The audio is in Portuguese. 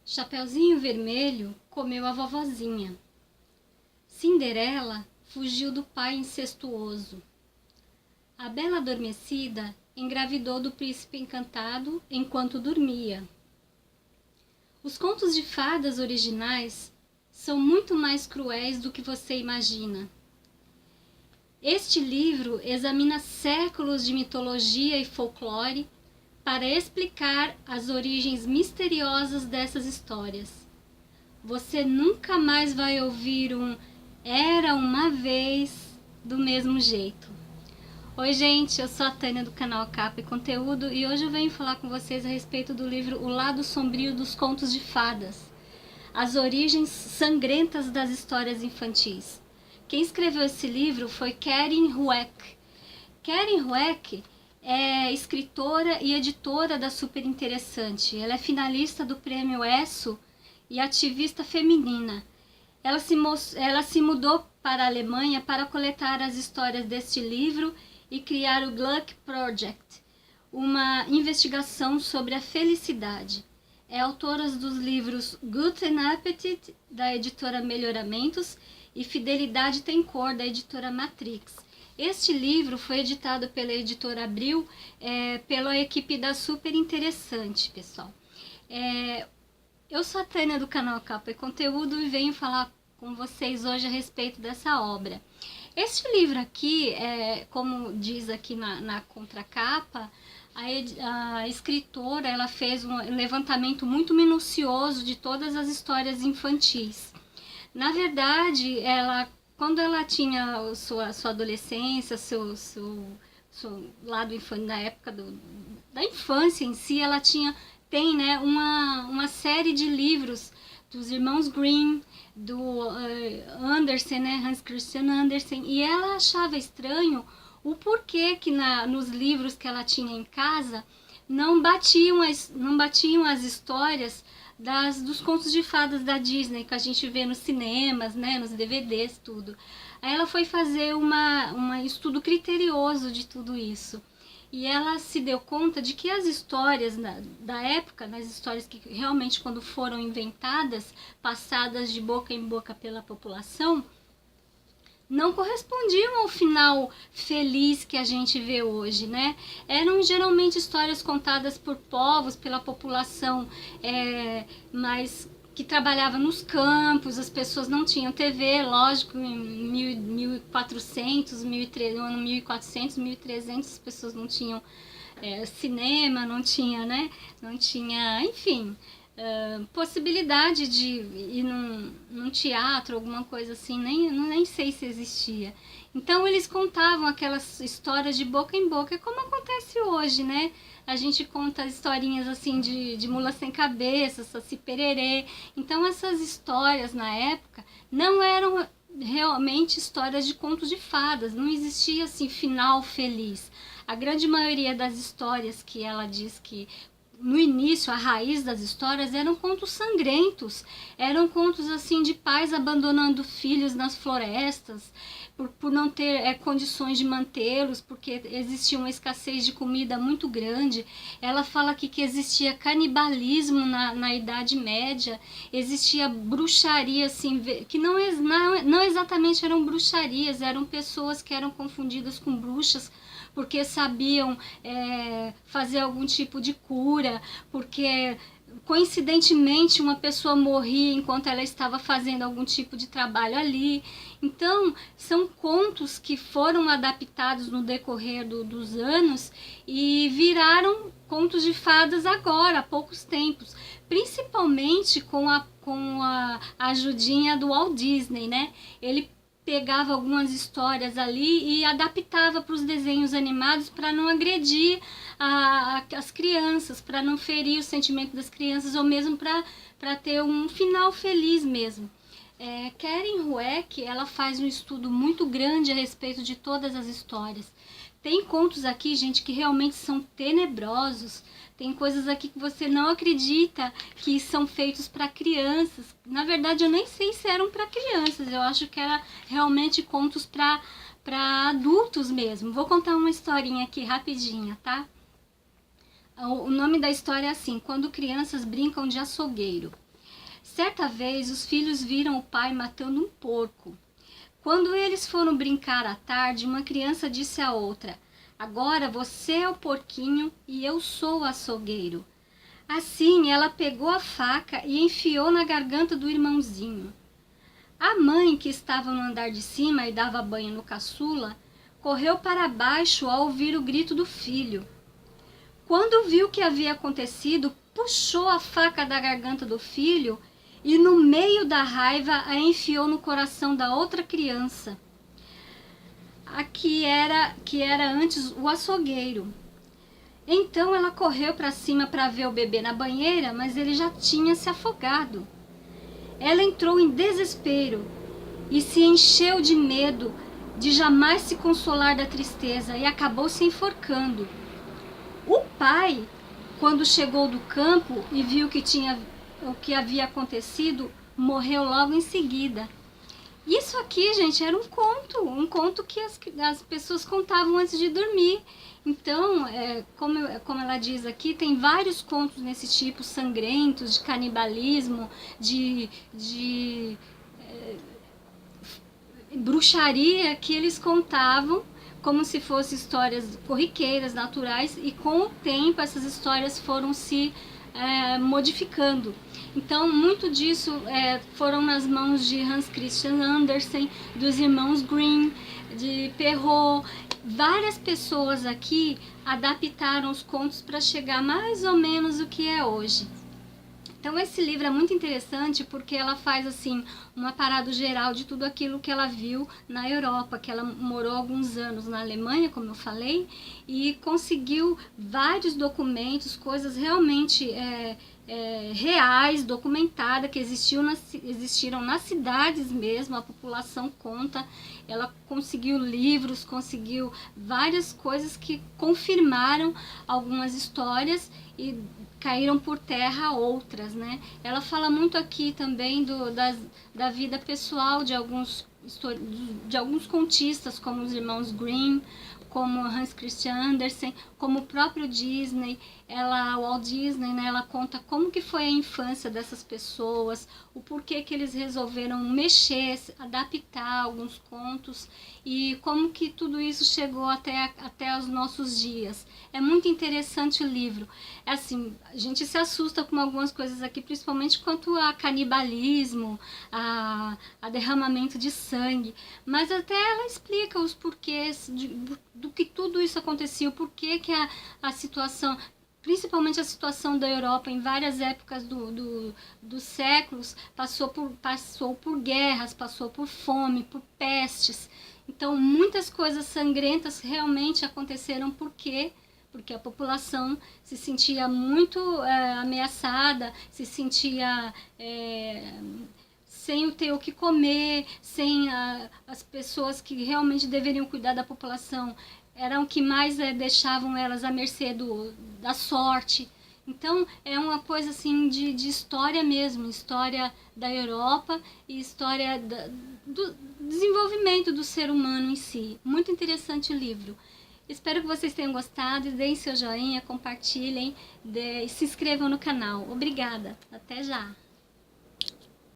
Chapeuzinho Vermelho comeu a vovozinha. Cinderela fugiu do pai incestuoso. A Bela Adormecida engravidou do príncipe encantado enquanto dormia. Os contos de fadas originais são muito mais cruéis do que você imagina. Este livro examina séculos de mitologia e folclore para explicar as origens misteriosas dessas histórias. Você nunca mais vai ouvir um "era uma vez" do mesmo jeito. Oi gente, eu sou a Tânia do canal Capa e Conteúdo e hoje eu venho falar com vocês a respeito do livro O Lado Sombrio dos Contos de Fadas, as origens sangrentas das histórias infantis. Quem escreveu esse livro foi Karen Hueck. Karen Hueck é escritora e editora da Super Interessante. Ela é finalista do Prêmio ESSO e ativista feminina. Ela se mudou para a Alemanha para coletar as histórias deste livro e criar o Gluck Project, uma investigação sobre a felicidade. É autora dos livros Guten Appetit, da editora Melhoramentos, e Fidelidade Tem Cor, da editora Matrix. Este livro foi editado pela editora Abril, pela equipe da Super Interessante, pessoal. Eu sou a Tânia do canal Capa e Conteúdo e venho falar com vocês hoje a respeito dessa obra. Este livro aqui, como diz aqui na contracapa, a escritora ela fez um levantamento muito minucioso de todas as histórias infantis. Na verdade, quando ela tinha sua adolescência, seu lado infantil, na época da infância em si, ela tem uma série de livros dos irmãos Grimm, do Andersen, Hans Christian Andersen, e ela achava estranho o porquê que nos livros que ela tinha em casa não batiam as histórias dos contos de fadas da Disney que a gente vê nos cinemas, nos DVDs, tudo. Aí ela foi fazer um estudo criterioso de tudo isso. E ela se deu conta de que as histórias da época, nas histórias que realmente quando foram inventadas, passadas de boca em boca pela população, não correspondiam ao final feliz que a gente vê hoje, Eram geralmente histórias contadas por povos, pela população mais que trabalhava nos campos, as pessoas não tinham TV, lógico, em 1400, no ano 1400, 1300 as pessoas não tinham cinema, não tinha, enfim, possibilidade de ir num teatro, alguma coisa assim, nem sei se existia. Então eles contavam aquelas histórias de boca em boca, como acontece hoje, A gente conta historinhas assim de mula sem cabeça, saci pererê. Então essas histórias na época não eram realmente histórias de contos de fadas, não existia assim final feliz. A grande maioria das histórias que ela diz que no início, a raiz das histórias eram contos sangrentos, eram contos assim de pais abandonando filhos nas florestas, por não ter condições de mantê-los, porque existia uma escassez de comida muito grande. Ela fala aqui que existia canibalismo na Idade Média, existia bruxaria, assim, que não exatamente eram bruxarias, eram pessoas que eram confundidas com bruxas, porque sabiam fazer algum tipo de cura, porque coincidentemente uma pessoa morria enquanto ela estava fazendo algum tipo de trabalho ali. Então são contos que foram adaptados no decorrer dos anos e viraram contos de fadas agora, há poucos tempos, principalmente com a ajudinha do Walt Disney, Ele pegava algumas histórias ali e adaptava para os desenhos animados para não agredir as crianças, para não ferir o sentimento das crianças, ou mesmo para ter um final feliz mesmo. Karen Hueck, ela faz um estudo muito grande a respeito de todas as histórias. Tem contos aqui, gente, que realmente são tenebrosos. Tem coisas aqui que você não acredita que são feitos para crianças. Na verdade, eu nem sei se eram para crianças. Eu acho que era realmente contos para adultos mesmo. Vou contar uma historinha aqui rapidinha, tá? O nome da história é assim: Quando Crianças Brincam de Açougueiro. Certa vez, os filhos viram o pai matando um porco. Quando eles foram brincar à tarde, uma criança disse à outra: "Agora você é o porquinho e eu sou o açougueiro." Assim, ela pegou a faca e enfiou na garganta do irmãozinho. A mãe, que estava no andar de cima e dava banho no caçula, correu para baixo ao ouvir o grito do filho. Quando viu o que havia acontecido, puxou a faca da garganta do filho e, no meio da raiva, a enfiou no coração da outra criança, que era antes o açougueiro. Então ela correu para cima para ver o bebê na banheira, mas ele já tinha se afogado. Ela entrou em desespero e se encheu de medo de jamais se consolar da tristeza e acabou se enforcando. O pai, quando chegou do campo e viu o que havia acontecido, morreu logo em seguida. Isso aqui, gente, era um conto que as pessoas contavam antes de dormir. Então, como ela diz aqui, tem vários contos nesse tipo, sangrentos, de canibalismo, de bruxaria, que eles contavam como se fossem histórias corriqueiras, naturais, e com o tempo essas histórias foram se modificando. Então, muito disso foram nas mãos de Hans Christian Andersen, dos irmãos Grimm, de Perrault. Várias pessoas aqui adaptaram os contos para chegar mais ou menos o que é hoje. Então, esse livro é muito interessante porque ela faz assim um apanhado geral de tudo aquilo que ela viu na Europa, que ela morou alguns anos na Alemanha, como eu falei, e conseguiu vários documentos, coisas realmente reais, documentadas, que existiram nas cidades mesmo, a população conta. Ela conseguiu livros, conseguiu várias coisas que confirmaram algumas histórias e caíram por terra outras, né? Ela fala muito aqui também da vida pessoal de alguns contistas, como os irmãos Grimm, como Hans Christian Andersen, como o próprio Disney, Walt Disney, né? Ela conta como que foi a infância dessas pessoas, o porquê que eles resolveram mexer, adaptar alguns contos e como que tudo isso chegou até os nossos dias. É muito interessante o livro. Assim, a gente se assusta com algumas coisas aqui, principalmente quanto a canibalismo, a derramamento de sangue, mas até ela explica os porquês do que tudo isso acontecia, o porquê que a situação, principalmente a situação da Europa em várias épocas dos séculos, passou por guerras, passou por fome, por pestes. Então, muitas coisas sangrentas realmente aconteceram porque a população se sentia muito ameaçada, se sentia sem ter o que comer, sem as pessoas que realmente deveriam cuidar da população eram que mais deixavam elas à mercê da sorte. Então, é uma coisa assim de história mesmo, história da Europa e história do desenvolvimento do ser humano em si. Muito interessante o livro. Espero que vocês tenham gostado, deem seu joinha, compartilhem e se inscrevam no canal. Obrigada, até já!